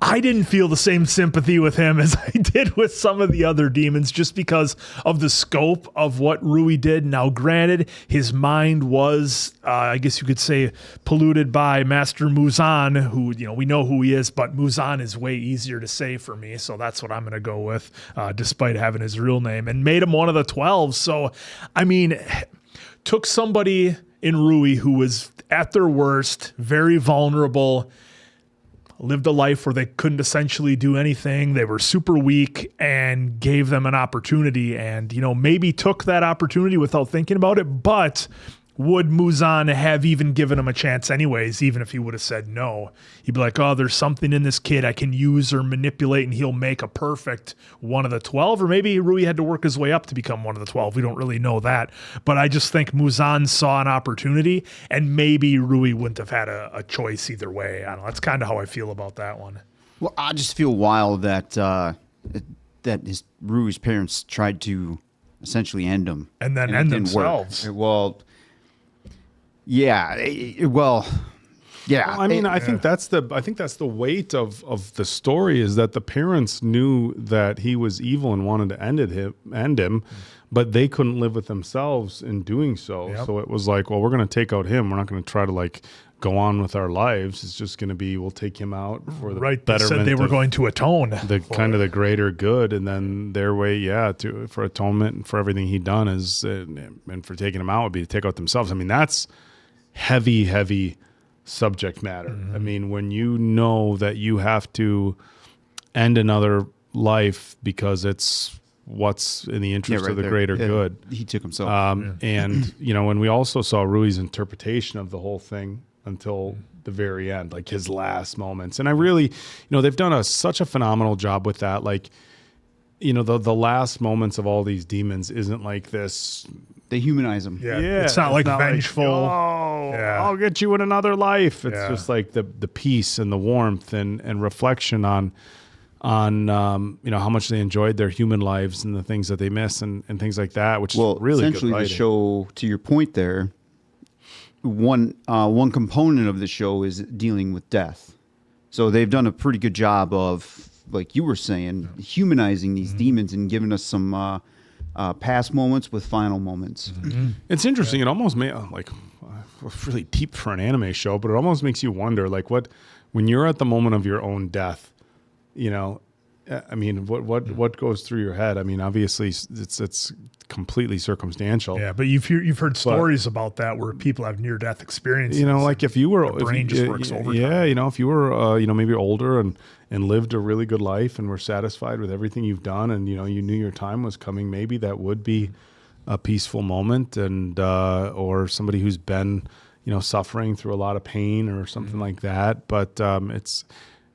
I didn't feel the same sympathy with him as I did with some of the other demons just because of the scope of what Rui did. Now, granted, his mind was, I guess you could say, polluted by Master Muzan, who, we know who he is, but Muzan is way easier to say for me, so that's what I'm going to go with, despite having his real name, and made him one of the 12. So, I mean, took somebody in Rui who was at their worst, very vulnerable, lived a life where they couldn't essentially do anything. They were super weak, and gave them an opportunity, and, maybe took that opportunity without thinking about it. But would Muzan have even given him a chance anyways, even if he would have said no? He'd be like, oh, there's something in this kid I can use or manipulate, and he'll make a perfect one of the 12. Or maybe Rui had to work his way up to become one of the 12. We don't really know that. But I just think Muzan saw an opportunity, and maybe Rui wouldn't have had a choice either way. I don't know. That's kind of how I feel about that one. Well, I just feel wild that Rui's parents tried to essentially end them. And then it end didn't work. themselves. Well, yeah. Well, I mean, I think that's the weight of the story, is that the parents knew that he was evil and wanted to end him, but they couldn't live with themselves in doing so. Yep. So it was like, well, we're going to take out him. We're not going to try to like go on with our lives. It's just going to be, we'll take him out for the Right. They betterment. said they were of going to atone. the kind of the greater good, and then their way, for atonement and for everything he'd done is, and for taking him out would be to take out themselves. I mean, that's heavy subject matter. I mean, when you know that you have to end another life because it's what's in the interest of the greater good. He took himself. And, when we also saw Rui's interpretation of the whole thing until the very end, like his last moments. And I really, they've done such a phenomenal job with that. Like, the last moments of all these demons isn't like this. They humanize them. Yeah. It's not like vengeful. I'll get you in another life. It's just like the peace and the warmth and reflection on how much they enjoyed their human lives and the things that they miss and things like that, which is really essentially good the show, to your point there, one component of the show is dealing with death. So they've done a pretty good job of, like you were saying, humanizing these demons and giving us some past moments with final moments. It's interesting. It almost made really deep for an anime show, but it almost makes you wonder, like, when you're at the moment of your own death, I mean, what goes through your head? I mean, obviously it's completely circumstantial. Yeah, but you've heard stories about that where people have near death experiences. Like if you were, the brain just works overtime. Yeah, if you were, maybe older and lived a really good life and were satisfied with everything you've done, and you knew your time was coming, maybe that would be a peaceful moment, and or somebody who's been, suffering through a lot of pain or something like that. But it's.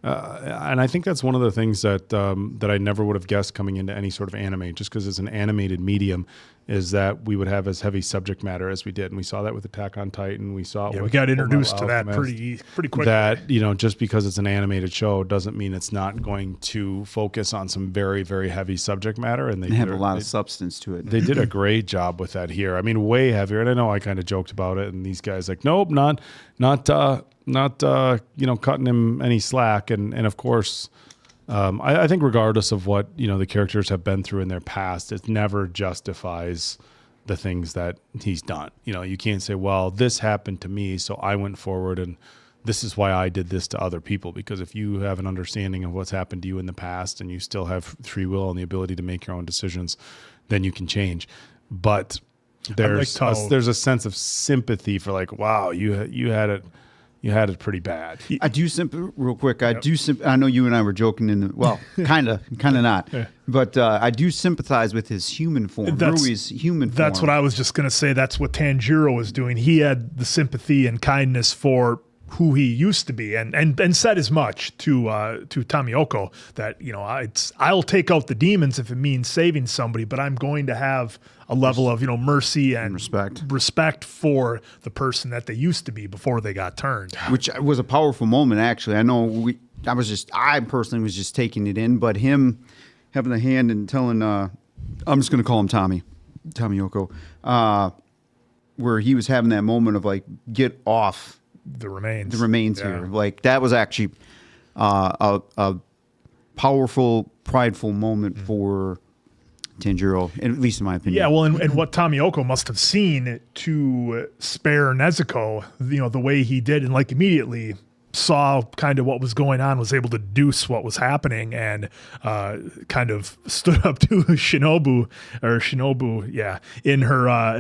And I think that's one of the things that I never would have guessed coming into any sort of anime, just because it's an animated medium, is that we would have as heavy subject matter as we did. And we saw that with Attack on Titan. We saw we got introduced to that pretty quickly. That, just because it's an animated show doesn't mean it's not going to focus on some very, very heavy subject matter. And they have a lot of substance to it. They did a great job with that here. I mean, way heavier. And I know I kind of joked about it, and these guys like, nope, not cutting him any slack. And of course, I think regardless of what, the characters have been through in their past, it never justifies the things that he's done. You can't say, well, this happened to me, so I went forward and this is why I did this to other people. Because if you have an understanding of what's happened to you in the past and you still have free will and the ability to make your own decisions, then you can change. But there's a sense of sympathy for, like, wow, you had it. You had it pretty bad. I do real quick. I know you and I were joking kind of not, but I do sympathize with his human form. Rui's human form. That's what I was just going to say. That's what Tanjiro was doing. He had the sympathy and kindness for who he used to be, and said as much to Tamioko that I'll take out the demons if it means saving somebody, but I'm going to have a level of mercy and respect for the person that they used to be before they got turned, which was a powerful moment. Actually, I know I personally was just taking it in, but him having the hand and telling I'm just going to call him Tamioko, where he was having that moment of like, get off the remains here. Like, that was actually a powerful, prideful moment for Tanjiro, at least in my opinion. Yeah, well, and what Tamioko must have seen to spare Nezuko, the way he did, and like immediately saw kind of what was going on, was able to deduce what was happening, and kind of stood up to Shinobu, in her,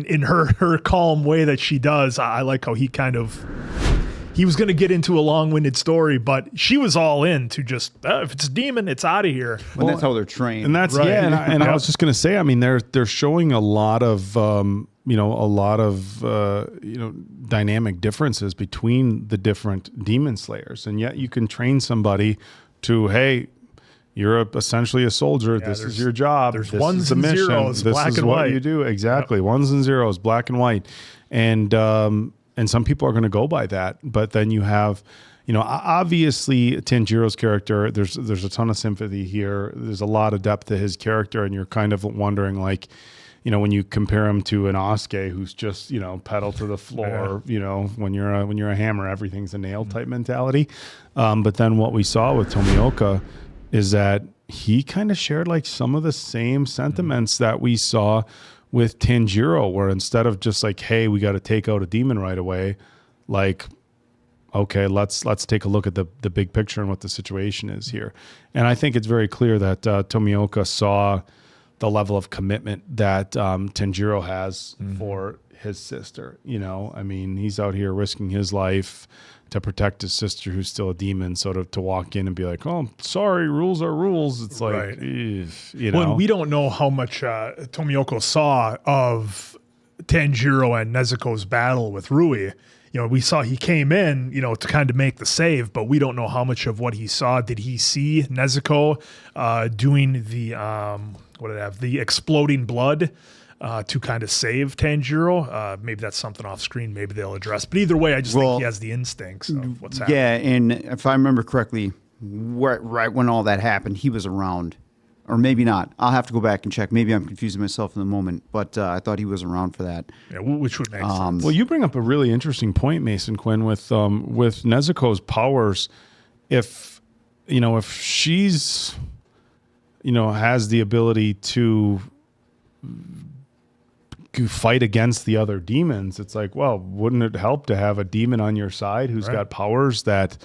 in her calm way that she does. I like how he was going to get into a long-winded story, but she was all in to just, if it's a demon, it's out of here. Well, that's how they're trained. And that's, right. And I was just going to say, I mean, they're showing a lot of, dynamic differences between the different demon slayers. And yet you can train somebody to, hey, you're essentially a soldier. Yeah, this is your job. There's this ones is the and mission. zeros, this black is and what white. You do. Exactly. Yep. Ones and zeros, black and white. And some people are going to go by that. But then you have, obviously Tanjiro's character, there's a ton of sympathy here. There's a lot of depth to his character, and you're kind of wondering, like, when you compare him to an Asuke who's just, pedal to the floor, when you're a hammer, everything's a nail type mentality. But then what we saw with Tomioka is that he kind of shared like some of the same sentiments that we saw with Tanjiro, where instead of just like, hey, we got to take out a demon right away, like, okay, let's take a look at the big picture and what the situation is here. And I think it's very clear that Tomioka saw the level of commitment that Tanjiro has for his sister. He's out here risking his life to protect his sister who's still a demon, sort of to walk in and be like, oh, sorry, rules are rules. It's like, right. Well, we don't know how much Tomioka saw of Tanjiro and Nezuko's battle with Rui. We saw he came in, to kind of make the save, but we don't know how much of what he saw. Did he see Nezuko doing the exploding blood to kind of save Tanjiro? Maybe that's something off screen. Maybe they'll address. But either way, I just think he has the instincts of what's happening. Yeah, and if I remember correctly, right when all that happened, he was around. Or maybe not. I'll have to go back and check. Maybe I'm confusing myself in the moment, but I thought he was around for that. Yeah, which would make sense. Well, you bring up a really interesting point, Mason Quinn, with Nezuko's powers. If she's has the ability to fight against the other demons, it's like, well, wouldn't it help to have a demon on your side who's got powers that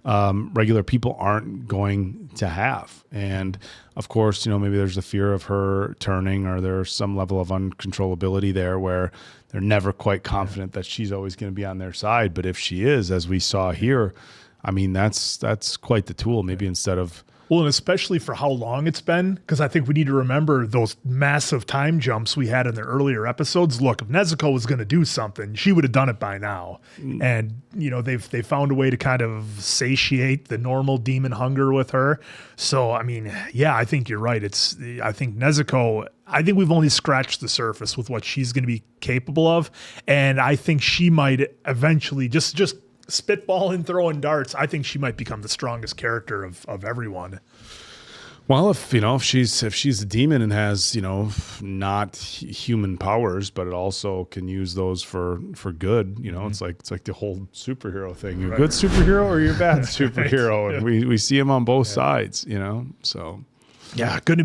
regular people aren't going to have? And of course, maybe there's a fear of her turning, or there's some level of uncontrollability there where they're never quite confident that she's always going to be on their side. But if she is, as we saw here, that's quite the tool. Maybe instead of, well, and especially for how long it's been, because I think we need to remember those massive time jumps we had in the earlier episodes. Look, if Nezuko was going to do something, she would have done it by now. And, they found a way to kind of satiate the normal demon hunger with her. So, I think you're right. I think Nezuko, I think we've only scratched the surface with what she's going to be capable of. And I think she might eventually just spitballing, throwing darts, I think she might become the strongest character of everyone. Well, if she's a demon and has not human powers, but it also can use those for good, it's like the whole superhero thing. You're a good superhero or you're a bad superhero, and we see him on both sides, so. Yeah, going to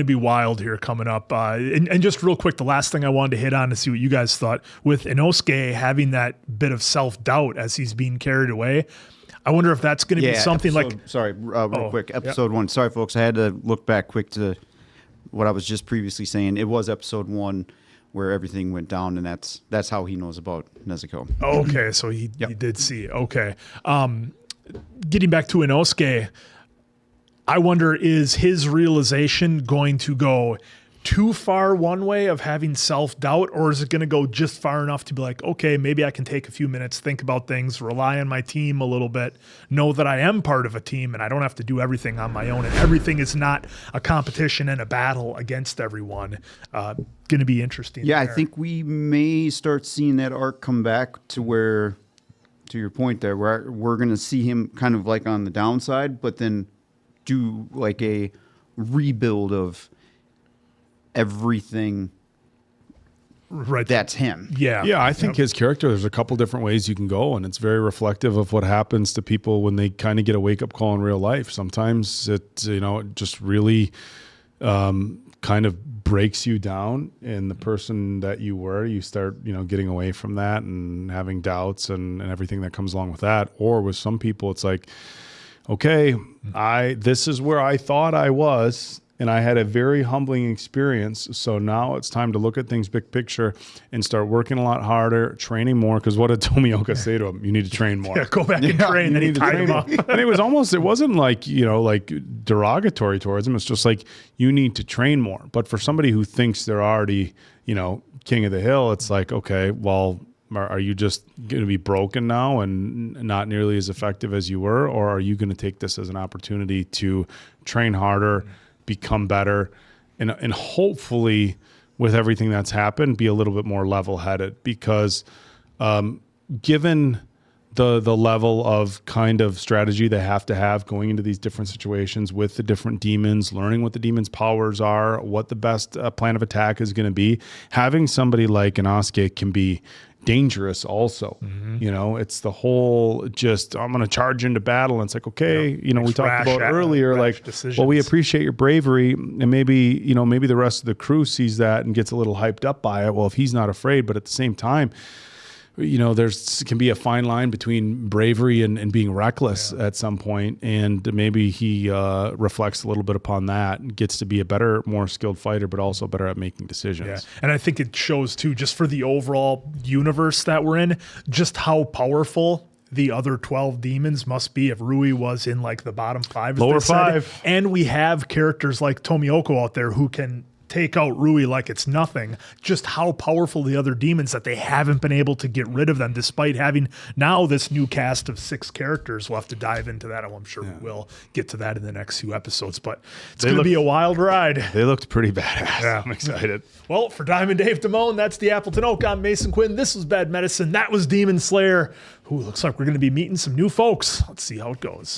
be wild here coming up. And just real quick, the last thing I wanted to hit on to see what you guys thought with Inosuke having that bit of self-doubt as he's being carried away. I wonder if that's going to be something real quick. Episode 1. Sorry, folks. I had to look back quick to what I was just previously saying. It was episode 1 where everything went down, and that's how he knows about Nezuko. Okay, so he did see. Okay. Getting back to Inosuke, I wonder, is his realization going to go too far one way of having self-doubt, or is it going to go just far enough to be like, okay, maybe I can take a few minutes, think about things, rely on my team a little bit, know that I am part of a team and I don't have to do everything on my own, and everything is not a competition and a battle against everyone. Going to be interesting. Yeah, there. I think we may start seeing that arc come back to where, to your point there, where we're going to see him kind of like on the downside, but then do like a rebuild of everything that's him. Yeah, I think his character, there's a couple different ways you can go, and it's very reflective of what happens to people when they kind of get a wake-up call in real life. Sometimes it just really kind of breaks you down in the person that you were. You start getting away from that and having doubts and everything that comes along with that. Or with some people, it's like, okay, this is where I thought I was, and I had a very humbling experience. So now it's time to look at things big picture and start working a lot harder, training more. Because what did Tomioka say to him? You need to train more. Yeah, go back and train. And he tied him up. And it wasn't like, like derogatory towards him. It's just like, you need to train more. But for somebody who thinks they're already, king of the hill, it's like, okay, well, are you just going to be broken now and not nearly as effective as you were? Or are you going to take this as an opportunity to train harder, become better, and hopefully with everything that's happened, be a little bit more level-headed? Because given the level of kind of strategy they have to have going into these different situations with the different demons, learning what the demons' powers are, what the best plan of attack is going to be. Having somebody like an Asuke can be dangerous also. You know, it's the whole just, I'm going to charge into battle. And it's like, okay, you know, we talked about earlier, like, well, we appreciate your bravery. And maybe, you know, maybe the rest of the crew sees that and gets a little hyped up by it. Well, if he's not afraid, but at the same time, you know, can be a fine line between bravery and being reckless at some point, and maybe he reflects a little bit upon that and gets to be a better, more skilled fighter, but also better at making decisions. Yeah, and I think it shows too, just for the overall universe that we're in, just how powerful the other 12 demons must be if Rui was in like the bottom 5. Lower 5. And we have characters like Tomioka out there who can take out Rui like it's nothing. Just how powerful the other demons that they haven't been able to get rid of them, despite having now this new cast of 6 characters. We'll have to dive into that. I'm sure we will get to that in the next few episodes, but it's going to be a wild ride. They looked pretty badass. Yeah. I'm excited. Well, for Diamond Dave Damone, that's the Appleton Oak. I'm Mason Quinn. This was Bad Medicine. That was Demon Slayer, who looks like we're going to be meeting some new folks. Let's see how it goes.